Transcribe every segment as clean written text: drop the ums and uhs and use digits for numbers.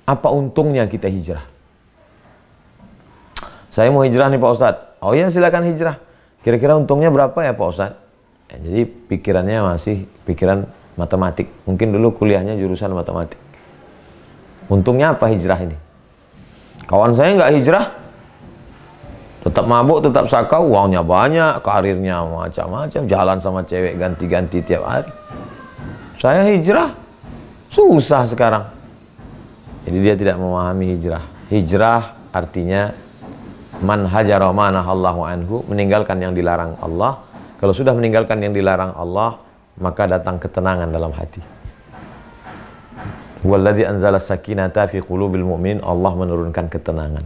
Apa untungnya kita hijrah? Saya mau hijrah nih Pak Ustadz. Oh ya, silakan hijrah. Kira-kira untungnya berapa ya Pak Ustadz? Ya, jadi pikirannya masih pikiran matematik. Mungkin dulu kuliahnya jurusan matematik. Untungnya apa hijrah ini? Kawan saya nggak hijrah, tetap mabuk, tetap sakau, uangnya banyak, karirnya macam-macam, jalan sama cewek ganti-ganti tiap hari. Saya hijrah, susah sekarang. Jadi dia tidak memahami hijrah. Hijrah artinya man hajara ma nahallahu anhu, meninggalkan yang dilarang Allah. Kalau sudah meninggalkan yang dilarang Allah, maka datang ketenangan dalam hati. Walladzi anzala sakinata fi qulubil mu'minin, Allah menurunkan ketenangan.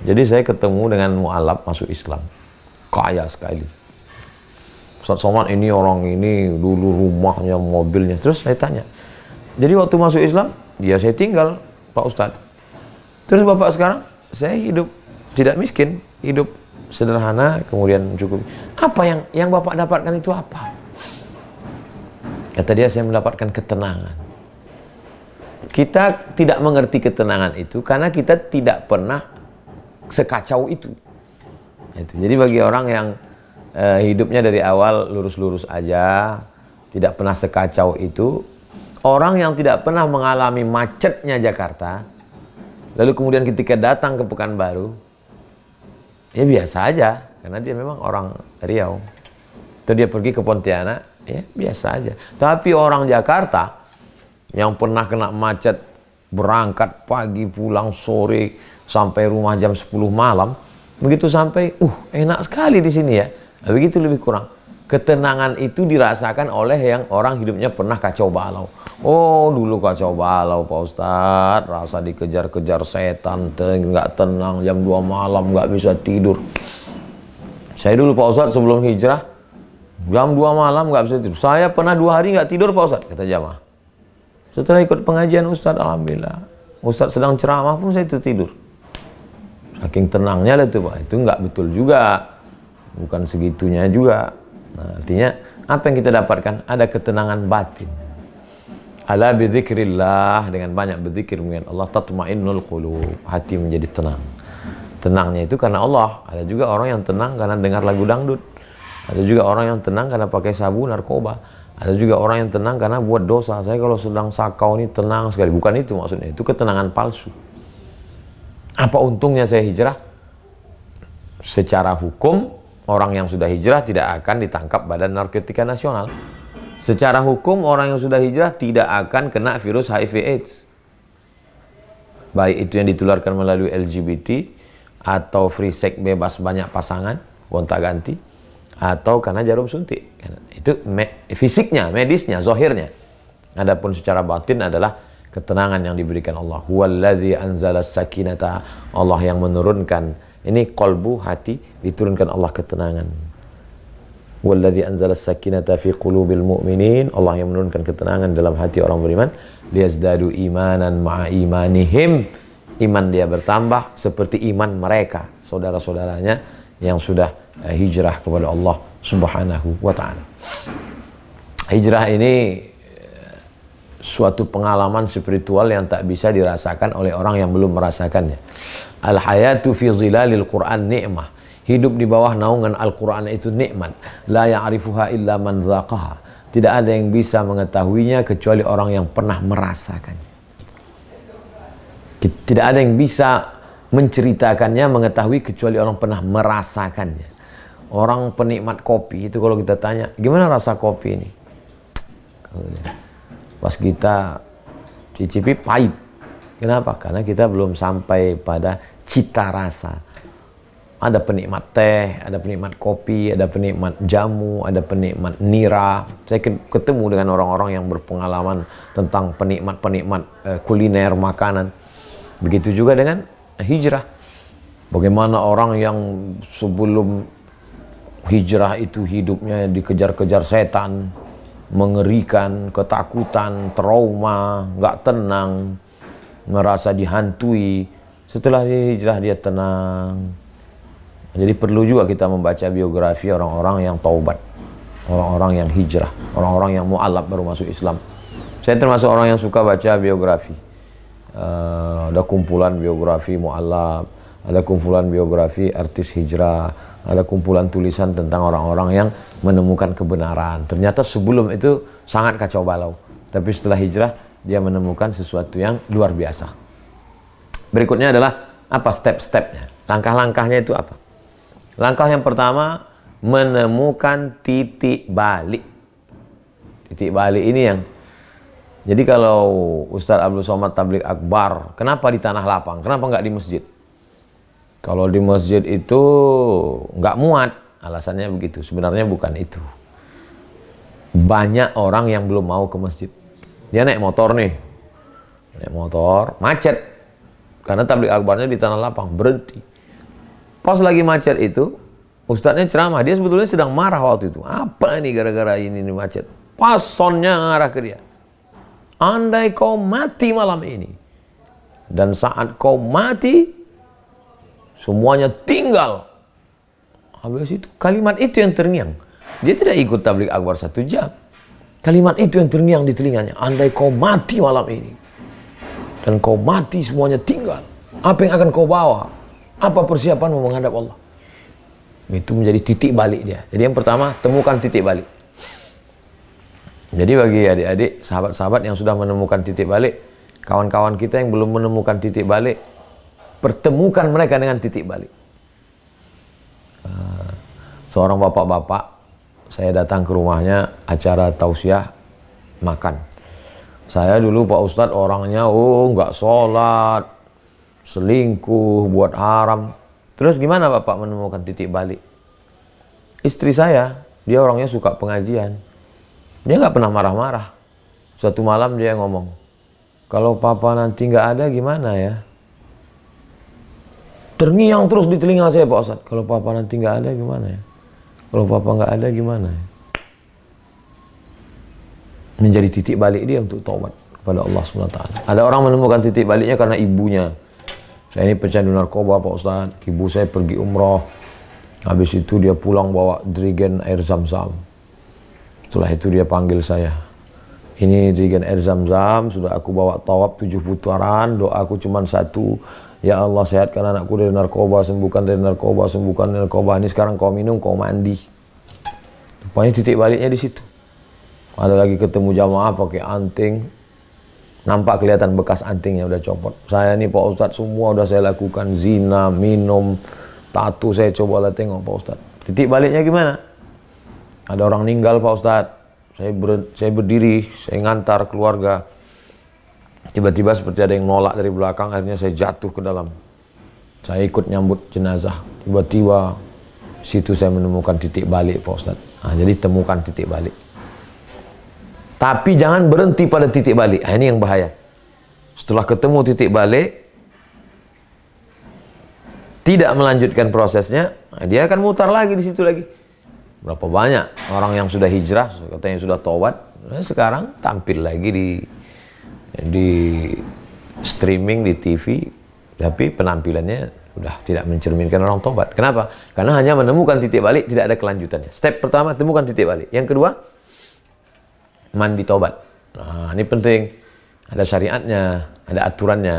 Jadi saya ketemu dengan mu'alaf masuk Islam, kaya sekali. Ustaz Somad, ini orang ini dulu rumahnya, mobilnya. Terus saya tanya, jadi waktu masuk Islam, ya saya tinggal Pak Ustadz. Terus Bapak sekarang, saya hidup tidak miskin, hidup sederhana, kemudian cukup. Apa yang Bapak dapatkan itu apa? Kata dia, saya mendapatkan ketenangan. Kita tidak mengerti ketenangan itu karena kita tidak pernah sekacau itu. Jadi bagi orang yang hidupnya dari awal lurus-lurus aja, tidak pernah sekacau itu, orang yang tidak pernah mengalami macetnya Jakarta, lalu kemudian ketika datang ke Pekanbaru, ya biasa aja, karena dia memang orang Riau. Atau dia pergi ke Pontianak, ya biasa aja. Tapi orang Jakarta yang pernah kena macet, berangkat pagi, pulang sore, sampai rumah jam 10 malam, begitu sampai, enak sekali di sini ya. Begitu lebih kurang. Ketenangan itu dirasakan oleh yang orang hidupnya pernah kacau balau. Oh, dulu kacau balau Pak Ustadz, rasa dikejar-kejar setan, nggak tenang, jam 2 malam nggak bisa tidur. Saya dulu Pak Ustadz sebelum hijrah, jam 2 malam nggak bisa tidur. Saya pernah 2 hari nggak tidur Pak Ustadz, kata jamaah. Setelah ikut pengajian Ustadz, alhamdulillah, Ustadz sedang ceramah pun saya tertidur. Saking tenangnya itu Pak, itu nggak betul juga, bukan segitunya juga. Nah, artinya apa yang kita dapatkan? Ada ketenangan batin. Ala bidzikrillah, dengan banyak berzikir mengingat Allah, tatmainnul qulub, hati menjadi tenang. Tenangnya itu karena Allah. Ada juga orang yang tenang karena dengar lagu dangdut. Ada juga orang yang tenang karena pakai sabu narkoba. Ada juga orang yang tenang karena buat dosa. Saya kalau sedang sakau ini tenang sekali. Bukan itu maksudnya, itu ketenangan palsu. Apa untungnya saya hijrah? Secara hukum, orang yang sudah hijrah tidak akan ditangkap Badan Narkotika Nasional. Secara hukum, orang yang sudah hijrah tidak akan kena virus HIV/AIDS. Baik itu yang ditularkan melalui LGBT, atau free sex bebas banyak pasangan, gonta-ganti, atau karena jarum suntik. Itu fisiknya, medisnya, zahirnya. Adapun secara batin adalah ketenangan yang diberikan Allah. Huwallazi anzala sakinata, Allah yang menurunkan. Ini qalbu, hati, diturunkan Allah ketenangan. Wallazi anzala sakinata fi qulubil mu'minin, Allah yang menurunkan ketenangan dalam hati orang beriman. Liyazdadu imanan ma'a imanihim, iman dia bertambah seperti iman mereka, saudara-saudaranya yang sudah hijrah kepada Allah Subhanahu wa ta'ala. Hijrah ini suatu pengalaman spiritual yang tak bisa dirasakan oleh orang yang belum merasakannya. Al-hayatu fi zilalil Qur'an ni'mah. Hidup di bawah naungan Al-Quran itu nikmat. La ya'rifuha illa man dzaqaha. Tidak ada yang bisa mengetahuinya kecuali orang yang pernah merasakannya. Tidak ada yang bisa menceritakannya, mengetahui kecuali orang pernah merasakannya. Orang penikmat kopi itu kalau kita tanya, gimana rasa kopi ini? Pas kita cicipi pahit. Kenapa? Karena kita belum sampai pada cita rasa. Ada penikmat teh, ada penikmat kopi, ada penikmat jamu, ada penikmat nira. Saya ketemu dengan orang-orang yang berpengalaman tentang penikmat-penikmat kuliner, makanan. Begitu juga dengan hijrah. Bagaimana orang yang sebelum hijrah itu hidupnya dikejar-kejar setan, mengerikan, ketakutan, trauma, nggak tenang, merasa dihantui. Setelah hijrah dia tenang. Jadi perlu juga kita membaca biografi orang-orang yang taubat, orang-orang yang hijrah, orang-orang yang mu'alaf baru masuk Islam. Saya termasuk orang yang suka baca biografi. ada kumpulan biografi mu'allaf, ada kumpulan biografi artis hijrah, ada kumpulan tulisan tentang orang-orang yang menemukan kebenaran. Ternyata sebelum itu sangat kacau balau, tapi setelah hijrah dia menemukan sesuatu yang luar biasa. Berikutnya adalah apa step-stepnya, langkah-langkahnya itu apa? Langkah yang pertama, menemukan titik balik. Titik balik ini yang, jadi kalau Ustadz Abdul Somad Tabligh Akbar, kenapa di tanah lapang? Kenapa nggak di masjid? Kalau di masjid itu nggak muat, alasannya begitu. Sebenarnya bukan itu. Banyak orang yang belum mau ke masjid. Dia naik motor nih, naik motor, macet. Karena tabligh akbarnya di tanah lapang, berhenti. Pas lagi macet itu, ustadznya ceramah. Dia sebetulnya sedang marah waktu itu. Apa ini gara-gara ini macet? Pas sonnya ngarah ke dia. Andai kau mati malam ini, dan saat kau mati, semuanya tinggal. Habis itu, kalimat itu yang terngiang. Dia tidak ikut tabligh akbar 1 jam. Kalimat itu yang terngiang di telinganya. Andai kau mati malam ini, dan kau mati semuanya tinggal. Apa yang akan kau bawa? Apa persiapanmu menghadap Allah? Itu menjadi titik balik dia. Jadi yang pertama, temukan titik balik. Jadi bagi adik-adik, sahabat-sahabat yang sudah menemukan titik balik, kawan-kawan kita yang belum menemukan titik balik, pertemukan mereka dengan titik balik. Seorang bapak-bapak, saya datang ke rumahnya, acara tausiah, makan. Saya dulu Pak Ustadz orangnya, nggak sholat, selingkuh, buat haram. Terus gimana Bapak menemukan titik balik? Istri saya, dia orangnya suka pengajian. Dia nggak pernah marah-marah. Suatu malam dia ngomong, kalau Papa nanti nggak ada gimana ya? Terngiang terus di telinga saya Pak Ustadz, kalau Papa nanti nggak ada gimana ya? Kalau Papa nggak ada gimana ya? Menjadi titik balik dia untuk taubat kepada Allah SWT. Ada orang menemukan titik baliknya karena ibunya. Saya ini pecandu narkoba Pak Ustadz, ibu saya pergi umroh, habis itu dia pulang bawa jerigen air zam-zam. Setelah itu dia panggil saya, ini jerigen air zam-zam, sudah aku bawa tawaf 7 putaran, doaku cuma 1, ya Allah sehatkan anakku dari narkoba, sembuhkan dari narkoba, sembuhkan dari narkoba. Ini sekarang kau minum, kau mandi. Rupanya titik baliknya di situ. Ada lagi ketemu jamaah pakai anting, nampak kelihatan bekas antingnya udah copot. Saya nih Pak Ustadz semua udah saya lakukan, zina, minum, tato saya coba lah tengok Pak Ustadz. Titik baliknya gimana? Ada orang meninggal Pak Ustadz, saya berdiri, saya ngantar keluarga. Tiba-tiba seperti ada yang nolak dari belakang, akhirnya saya jatuh ke dalam. Saya ikut nyambut jenazah. Tiba-tiba situ saya menemukan titik balik Pak Ustadz. Nah, jadi temukan titik balik. Tapi jangan berhenti pada titik balik. Nah, ini yang bahaya. Setelah ketemu titik balik, tidak melanjutkan prosesnya, dia akan mutar lagi di situ lagi. Berapa banyak orang yang sudah hijrah, katanya sudah taubat, sekarang tampil lagi di streaming, di TV, tapi penampilannya sudah tidak mencerminkan orang taubat. Kenapa? Karena hanya menemukan titik balik, tidak ada kelanjutannya. Step pertama, temukan titik balik. Yang kedua, mandi taubat. Nah, ini penting. Ada syariatnya, ada aturannya.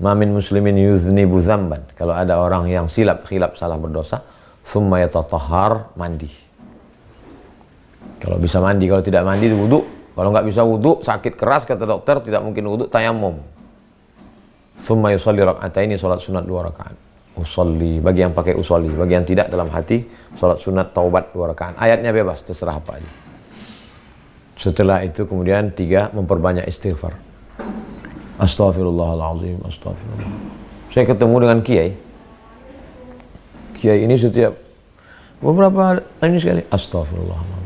Ma min muslimin yuznibu zamban. Kalau ada orang yang khilaf salah berdosa, summa yatatahhar, mandi. Kalau bisa mandi, kalau tidak mandi wudu. Kalau nggak bisa wudu, sakit keras kata dokter, tidak mungkin wudu, tayamum. Summa yusalli raka'ataini, salat sunat 2 rakaat. Usolli, bagi yang pakai usolli, bagi yang tidak dalam hati, salat sunat taubat 2 rakaat. Ayatnya bebas, terserah apa aja. Setelah itu kemudian 3, memperbanyak istighfar. Astaghfirullahaladzim, astagfirullah. Saya ketemu dengan kiai. Kiai ini setiap beberapa ini sekali, astaghfirullahaladzim.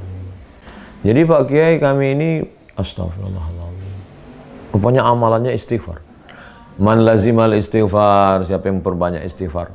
Jadi Pak Kiai kami ini, astaghfirullahaladzim. Rupanya amalannya istighfar. Man lazimal istighfar, siapa yang memperbanyak istighfar.